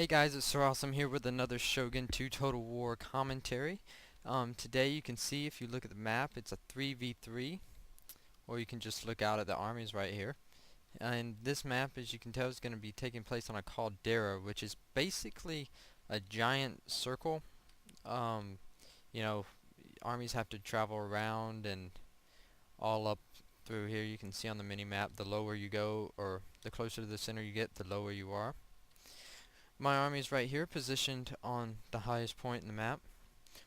Hey guys, it's Sir Awesome here with another Shogun 2 Total War commentary. Today you can see if you look at the map, it's a 3v3, or you can just look out at the armies right here. And this map, as you can tell, is going to be taking place on a caldera, which is basically a giant circle. Um, you know, armies have to travel around and all up through here. You can see on the mini map, the lower you go, or the closer to the center you get, the lower you are. My army is right here, positioned on the highest point in the map.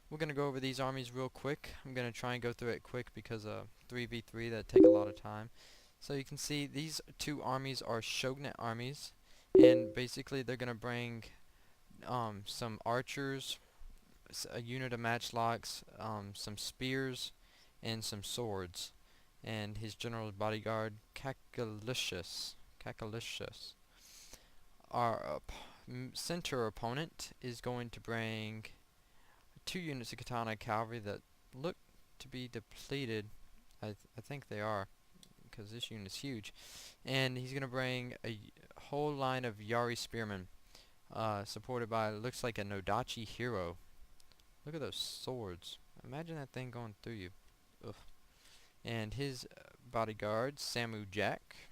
We're going to go over these armies real quick. I'm going to try and go through it quick because 3v3 that take a lot of time. So you can see these two armies are shogunate armies, and basically they're going to bring some archers, a unit of matchlocks, some spears, and some swords. And his general's bodyguard, Cakalicious. Our center opponent is going to bring 2 units of katana cavalry that look to be depleted. I think they are, because this unit is huge. And he's going to bring a whole line of Yari spearmen, supported by, looks like a Nodachi hero. Look at those swords. Imagine that thing going through you. Ugh. And his bodyguard, Samu Jack.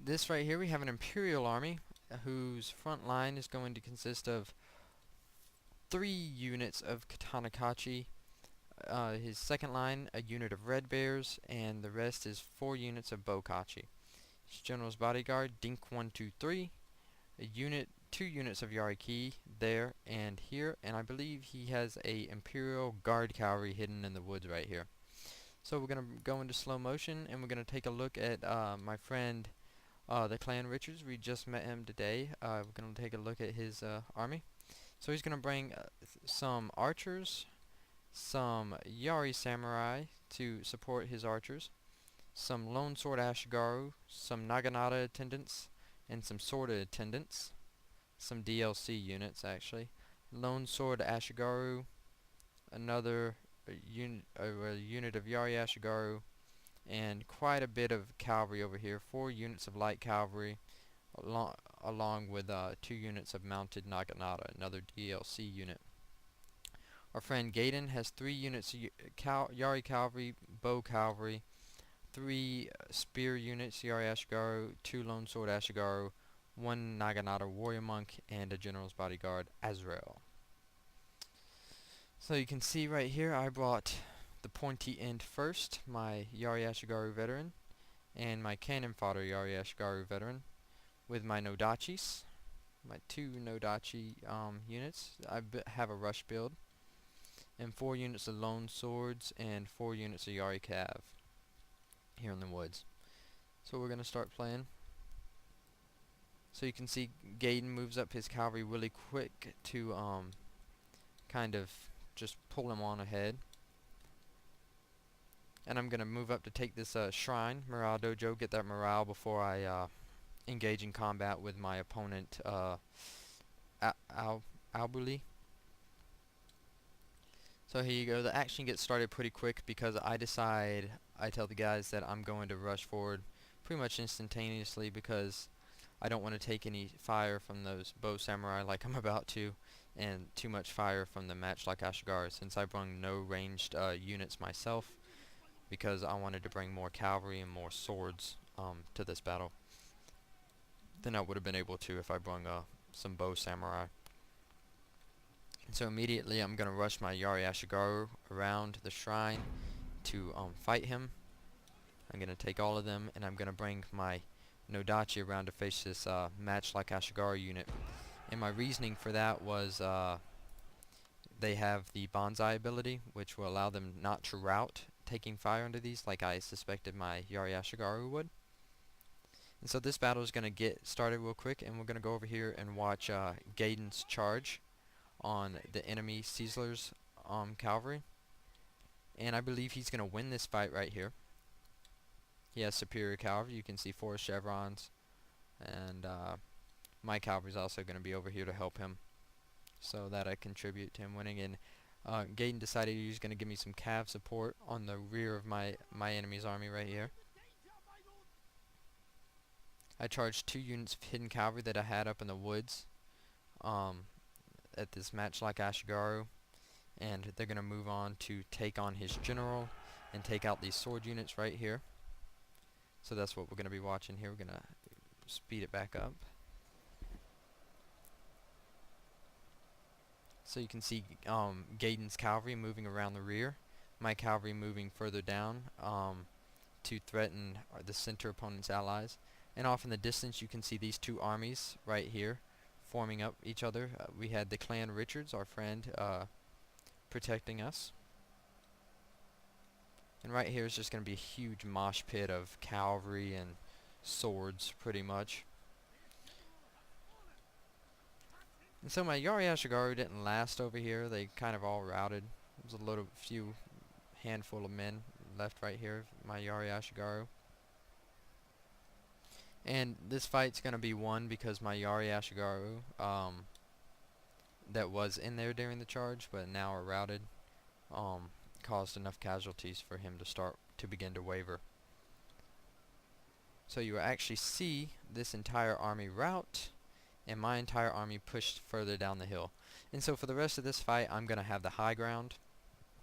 This right here, we have an imperial army whose front line is going to consist of 3 units of Katanakachi, his second line a unit of red bears, and the rest is 4 units of Bokachi. His general's bodyguard, Dink123, 2 units of Yariki there and here, and I believe he has a imperial guard cavalry hidden in the woods right here. So we're going to go into slow motion, and we're going to take a look at my friend the Clan Richards. We just met him today. We're going to take a look at his army. So he's going to bring some archers, some Yari samurai to support his archers, some lone sword ashigaru, some naginata attendants, and some sword attendants, some DLC units actually. Lone sword ashigaru, another unit of Yari ashigaru, and quite a bit of cavalry over here. 4 units of light cavalry, along with 2 units of mounted naginata, another DLC unit. Our friend Gaiden has 3 units of Yari cavalry, bow cavalry, 3 spear units Yari ashigaru, 2 lone sword ashigaru, 1 naginata warrior monk, and a general's bodyguard Azrael. So you can see right here I brought the pointy end first, my Yari ashigaru veteran, and my cannon fodder Yari ashigaru veteran, with my Nodachis, my 2 Nodachi units. I have a rush build, and 4 units of lone swords, and 4 units of Yari cav here in the woods. So we're going to start playing. So you can see Gaiden moves up his cavalry really quick to kind of just pull him on ahead. And I'm going to move up to take this shrine, Morale Dojo, get that morale before I engage in combat with my opponent, Albuli. So here you go. The action gets started pretty quick because I tell the guys that I'm going to rush forward pretty much instantaneously because I don't want to take any fire from those bow samurai like I'm about to, and too much fire from the match like Ashigaru, since I brung no ranged units myself because I wanted to bring more cavalry and more swords to this battle than I would have been able to if I brung some bow samurai. And so immediately I'm going to rush my Yari ashigaru around the shrine to fight him. I'm going to take all of them, and I'm going to bring my Nodachi around to face this match like Ashigaru unit. And my reasoning for that was they have the bonsai ability, which will allow them not to rout taking fire under these like I suspected my Yari ashigaru would. And so this battle is going to get started real quick, and we're going to go over here and watch Gaiden's charge on the enemy Caesar's cavalry. And I believe he's going to win this fight right here. He has superior cavalry. You can see 4 chevrons, and my cavalry is also going to be over here to help him, so that I contribute to him winning. And Gaiden decided he was going to give me some cav support on the rear of my enemy's army right here. I charged 2 units of hidden cavalry that I had up in the woods at this match like Ashigaru, and they're going to move on to take on his general and take out these sword units right here. So that's what we're going to be watching here. We're going to speed it back up. So you can see Gaydon's cavalry moving around the rear, my cavalry moving further down to threaten the center opponent's allies. And off in the distance you can see these two armies right here forming up each other. We had the Clan Richards, our friend, protecting us. And right here is just going to be a huge mosh pit of cavalry and swords, pretty much. And so my Yari Ashigaru didn't last over here. They kind of all routed. There's a few handful of men left right here, my Yari Ashigaru. And this fight's going to be won because my Yari Ashigaru, that was in there during the charge, but now are routed, caused enough casualties for him to begin to waver. So you will actually see this entire army rout, and my entire army pushed further down the hill. And so for the rest of this fight, I'm going to have the high ground,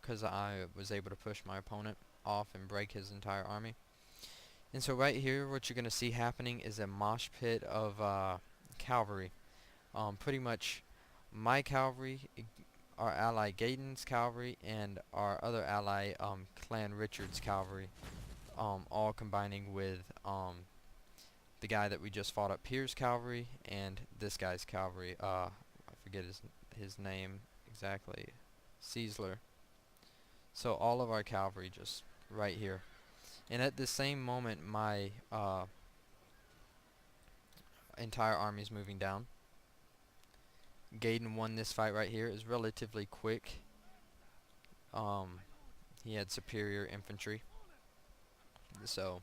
because I was able to push my opponent off and break his entire army. And so right here, what you're going to see happening is a mosh pit of cavalry. Pretty much my cavalry, our ally Gaydon's cavalry, and our other ally Clan Richards cavalry, all combining with the guy that we just fought up here's cavalry, and this guy's cavalry. I forget his name exactly. Caesar. So all of our cavalry just right here. And at the same moment, my entire army is moving down. Gaydon won this fight right here. It was relatively quick. He had superior infantry, so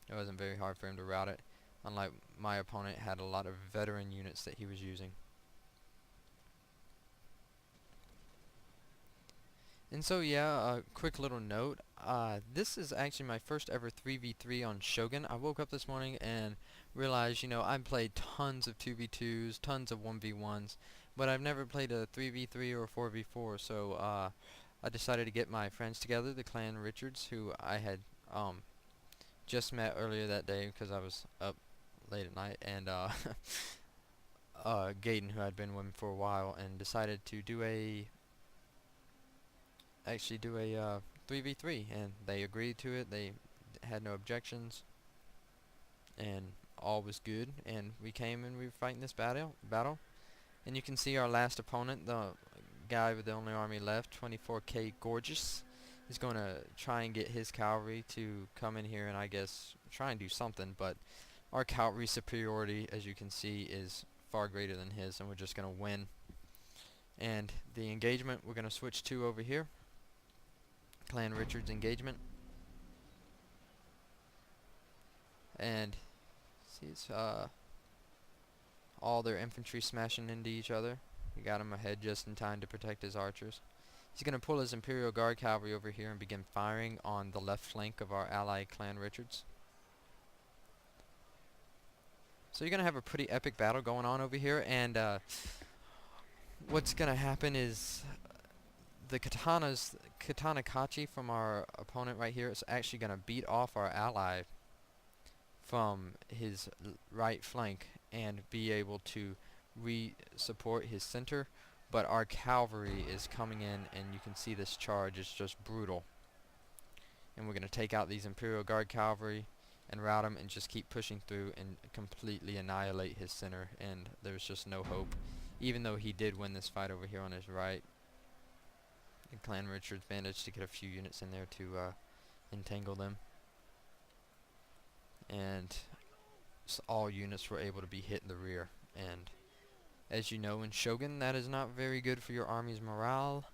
it wasn't very hard for him to rout it. Unlike my opponent, had a lot of veteran units that he was using. And so yeah, a quick little note. This is actually my first ever 3v3 on Shogun. I woke up this morning and realized, I've played tons of 2v2s, tons of 1v1s, but I've never played a 3v3 or 4v4, so I decided to get my friends together, the Clan Richards, who I had just met earlier that day because I was up late at night, and Gaydon, who I'd been with for a while, and decided to do a 3v3, and they agreed to it. They had no objections, and all was good, and we came and we were fighting this battle, and you can see our last opponent, the guy with the only army left, 24k Gorgeous, is going to try and get his cavalry to come in here and I guess try and do something, but our cavalry superiority, as you can see, is far greater than his, and we're just going to win. And the engagement we're going to switch to over here, Clan Richards engagement, and see, it's all their infantry smashing into each other. He got him ahead just in time to protect his archers. He's going to pull his Imperial Guard cavalry over here and begin firing on the left flank of our ally Clan Richards. So you're going to have a pretty epic battle going on over here, and what's going to happen is the katana kachi from our opponent right here is actually going to beat off our ally from his right flank and be able to re-support his center, but our cavalry is coming in, and you can see this charge is just brutal, and we're going to take out these Imperial Guard cavalry and rout him and just keep pushing through and completely annihilate his center, and there's just no hope. Even though he did win this fight over here on his right, and Clan Richards managed to get a few units in there to entangle them, and all units were able to be hit in the rear. And as you know, in Shogun, that is not very good for your army's morale,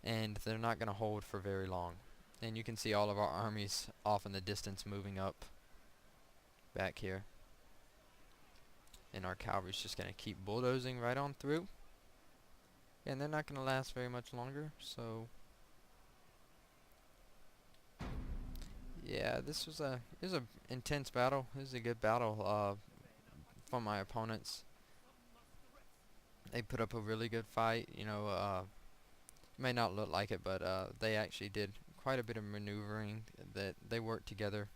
and they're not going to hold for very long. And you can see all of our armies off in the distance moving up back here, and our cavalry's just going to keep bulldozing right on through, and they're not going to last very much longer. So yeah, this was a intense battle. This is a good battle. from my opponents. They put up a really good fight. You know, may not look like it, but they actually did quite a bit of maneuvering. That they worked together.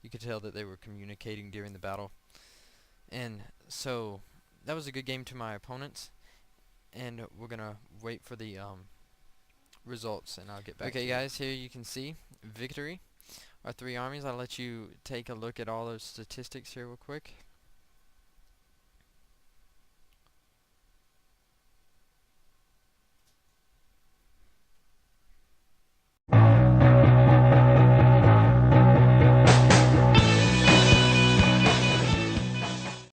You could tell that they were communicating during the battle. And so that was a good game to my opponents. And we're gonna wait for the results, and I'll get back. Okay, guys, here you can see victory. Our 3 armies. I'll let you take a look at all those statistics here real quick.